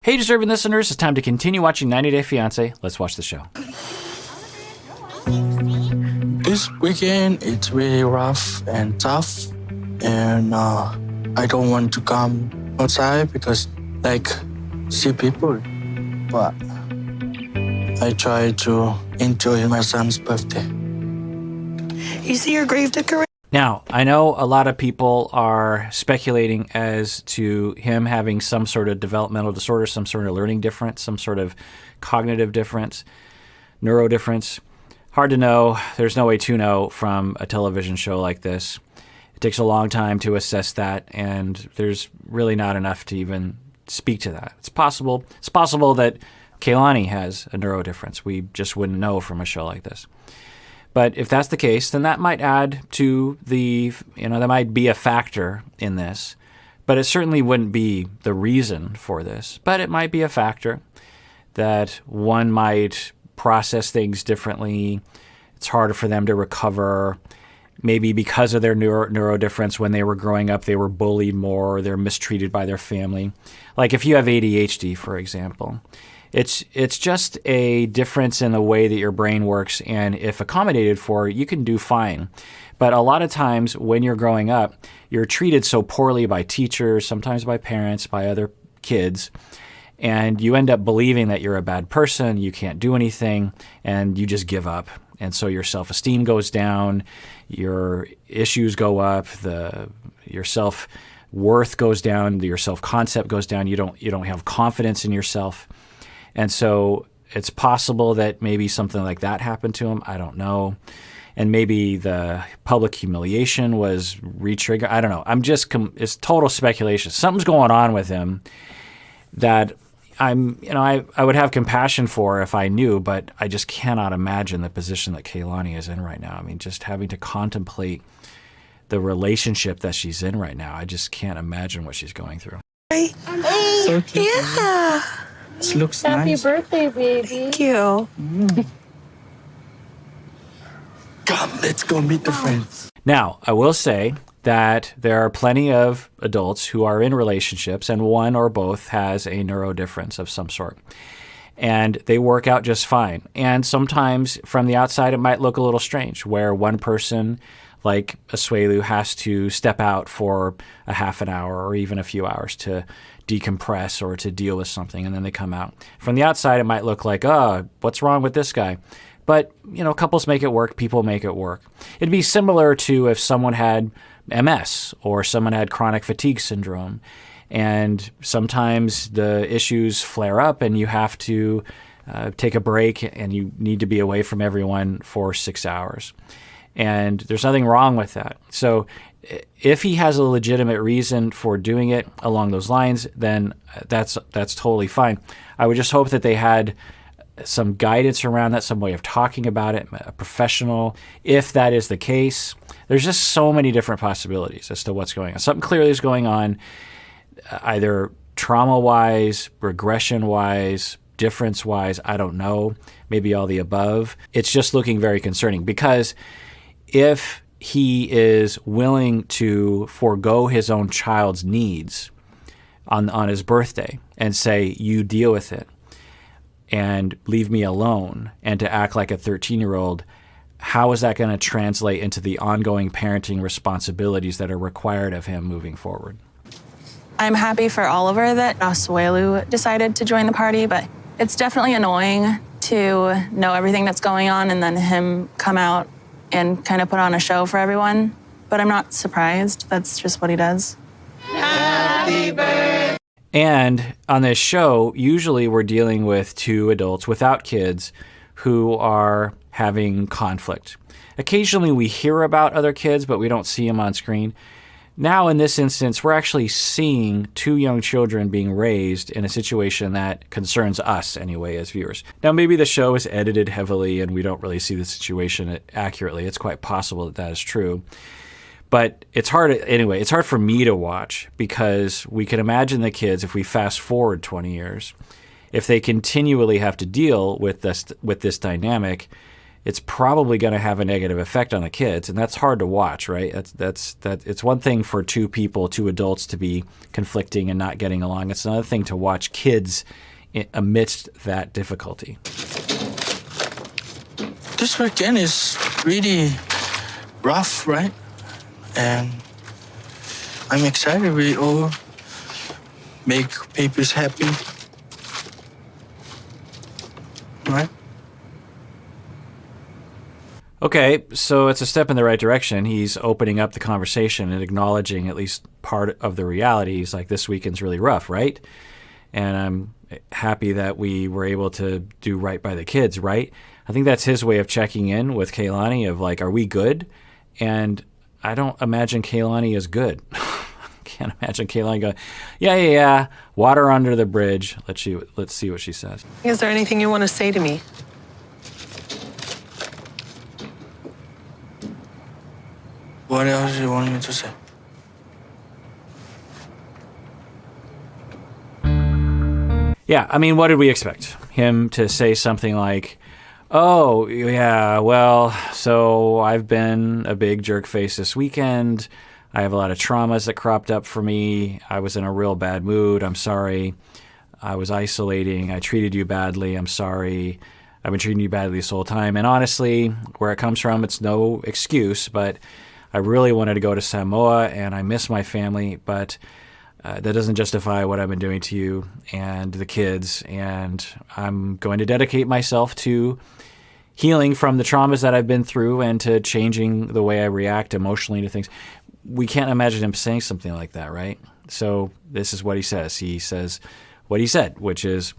Hey, deserving listeners, it's time to continue watching 90 Day Fiancé. Let's watch the show. This weekend, it's really rough and tough. And I don't want to come outside because, see people. But I try to enjoy my son's birthday. You see your grave decoration? Now, I know a lot of people are speculating as to him having some sort of developmental disorder, some sort of learning difference, some sort of cognitive difference, neuro difference. Hard to know. There's no way to know from a television show like this. It takes a long time to assess that, and there's really not enough to even speak to that. It's possible that Kalani has a neuro difference. We just wouldn't know from a show like this. But if that's the case, then that might add to that might be a factor in this. But it certainly wouldn't be the reason for this. But it might be a factor that one might process things differently. It's harder for them to recover. Maybe because of their neuro difference, when they were growing up, they were bullied more, or they're mistreated by their family. Like if you have ADHD, for example. It's just a difference in the way that your brain works, and if accommodated for, you can do fine. But a lot of times when you're growing up, you're treated so poorly by teachers, sometimes by parents, by other kids, and you end up believing that you're a bad person, you can't do anything, and you just give up. And so your self-esteem goes down, your issues go up, your self-worth goes down, your self-concept goes down, you don't have confidence in yourself. And so it's possible that maybe something like that happened to him. I don't know. And maybe the public humiliation was re-triggered. I don't know. It's total speculation. Something's going on with him that I would have compassion for if I knew, but I just cannot imagine the position that Kalani is in right now. I mean, just having to contemplate the relationship that she's in right now. I just can't imagine what she's going through. Hey, So cute. yeah. It looks Happy nice. birthday, baby. Thank you. Come, let's go meet the friends. Now, I will say that there are plenty of adults who are in relationships and one or both has a neuro difference of some sort. And they work out just fine. And sometimes from the outside, it might look a little strange, where one person like Asuelu has to step out for a half an hour or even a few hours to decompress or to deal with something, and then they come out. From the outside, it might look like, what's wrong with this guy? But, couples make it work, people make it work. It'd be similar to if someone had MS or someone had chronic fatigue syndrome, and sometimes the issues flare up and you have to take a break and you need to be away from everyone for 6 hours. And there's nothing wrong with that. So if he has a legitimate reason for doing it along those lines, then that's totally fine. I would just hope that they had some guidance around that, some way of talking about it, a professional. If that is the case, there's just so many different possibilities as to what's going on. Something clearly is going on, either trauma-wise, regression-wise, difference-wise, I don't know, maybe all the above. It's just looking very concerning, because if he is willing to forego his own child's needs on his birthday and say, you deal with it and leave me alone, and to act like a 13-year-old, how is that going to translate into the ongoing parenting responsibilities that are required of him moving forward? I'm happy for Oliver that Asuelu decided to join the party, but it's definitely annoying to know everything that's going on and then him come out and kind of put on a show for everyone. But I'm not surprised. That's just what he does. Happy birthday. And on this show, usually we're dealing with two adults without kids who are having conflict. Occasionally we hear about other kids, but we don't see them on screen. Now, in this instance, we're actually seeing two young children being raised in a situation that concerns us anyway as viewers. Now, maybe the show is edited heavily and we don't really see the situation accurately. It's quite possible that that is true. But it's hard, anyway, it's hard for me to watch, because we can imagine the kids, if we fast forward 20 years, if they continually have to deal with this dynamic, it's probably going to have a negative effect on the kids, and that's hard to watch, right? It's one thing for two adults to be conflicting and not getting along. It's another thing to watch kids amidst that difficulty. This weekend is really rough, right? And I'm excited we all make babies happy, right? Okay, so it's a step in the right direction. He's opening up the conversation and acknowledging at least part of the reality. He's like, this weekend's really rough, right? And I'm happy that we were able to do right by the kids, right? I think that's his way of checking in with Kalani of like, are we good? And I don't imagine Kalani is good. Can't imagine Kalani going, yeah, water under the bridge. Let's see what she says. Is there anything you want to say to me? What else do you want me to say? Yeah, I mean, what did we expect? Him to say something like, oh, yeah, well, so I've been a big jerk face this weekend. I have a lot of traumas that cropped up for me. I was in a real bad mood. I'm sorry. I was isolating. I treated you badly. I'm sorry. I've been treating you badly this whole time. And honestly, where it comes from, it's no excuse, but I really wanted to go to Samoa, and I miss my family, but that doesn't justify what I've been doing to you and the kids, and I'm going to dedicate myself to healing from the traumas that I've been through and to changing the way I react emotionally to things. We can't imagine him saying something like that, right? So this is what he says. He says what he said, which is,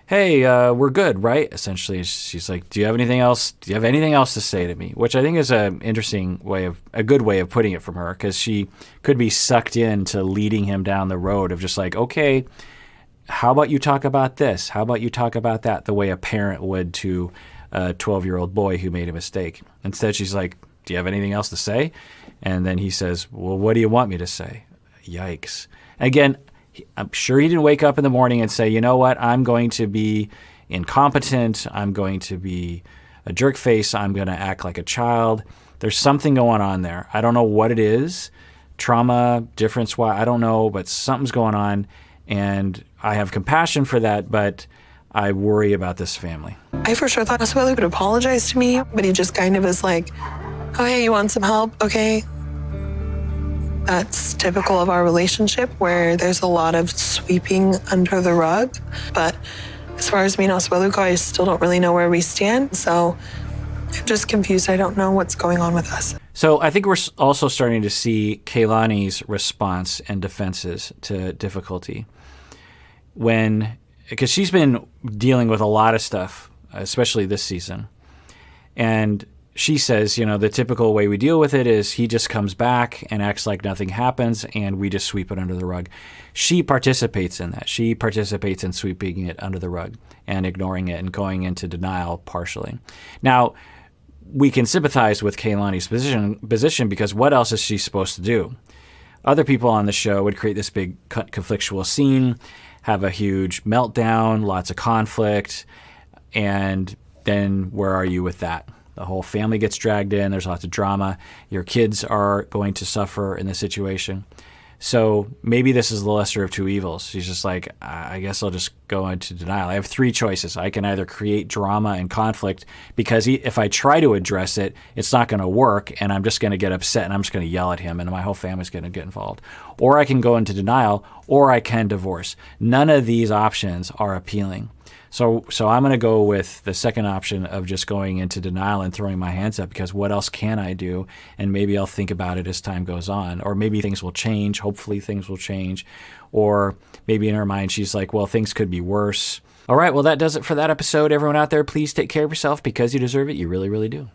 hey, we're good, right? Essentially, she's like, do you have anything else? Do you have anything else to say to me? Which I think is a good way of putting it from her, because she could be sucked into leading him down the road of just like, okay, how about you talk about this? How about you talk about that? The way a parent would to a 12-year-old boy who made a mistake. Instead, she's like, do you have anything else to say? And then he says, well, what do you want me to say? Yikes. Again, I'm sure he didn't wake up in the morning and say, you know what, I'm going to be incompetent. I'm going to be a jerk face. I'm going to act like a child. There's something going on there. I don't know what it is. Trauma, difference, why, I don't know, but something's going on. And I have compassion for that, but I worry about this family. I for sure thought Asuelu would apologize to me, but he just kind of is like, oh, hey, you want some help? Okay. That's typical of our relationship, where there's a lot of sweeping under the rug. But as far as me and Asuelu go, I still don't really know where we stand. So I'm just confused. I don't know what's going on with us. So I think we're also starting to see Kalani's response and defenses to difficulty. Because she's been dealing with a lot of stuff, especially this season. And she says, the typical way we deal with it is he just comes back and acts like nothing happens, and we just sweep it under the rug. She participates in that. She participates in sweeping it under the rug and ignoring it and going into denial partially. Now, we can sympathize with Kalani's position because what else is she supposed to do? Other people on the show would create this big conflictual scene, have a huge meltdown, lots of conflict, and then where are you with that? The whole family gets dragged in. There's lots of drama. Your kids are going to suffer in this situation. So maybe this is the lesser of two evils. She's just like, I guess I'll just go into denial. I have three choices. I can either create drama and conflict because if I try to address it, it's not going to work, and I'm just going to get upset and I'm just going to yell at him and my whole family's going to get involved. Or I can go into denial, or I can divorce. None of these options are appealing. So I'm going to go with the second option of just going into denial and throwing my hands up, because what else can I do? And maybe I'll think about it as time goes on, or maybe things will change. Hopefully things will change. Or maybe in her mind, she's like, well, things could be worse. All right, well, that does it for that episode. Everyone out there, please take care of yourself because you deserve it. You really, really do.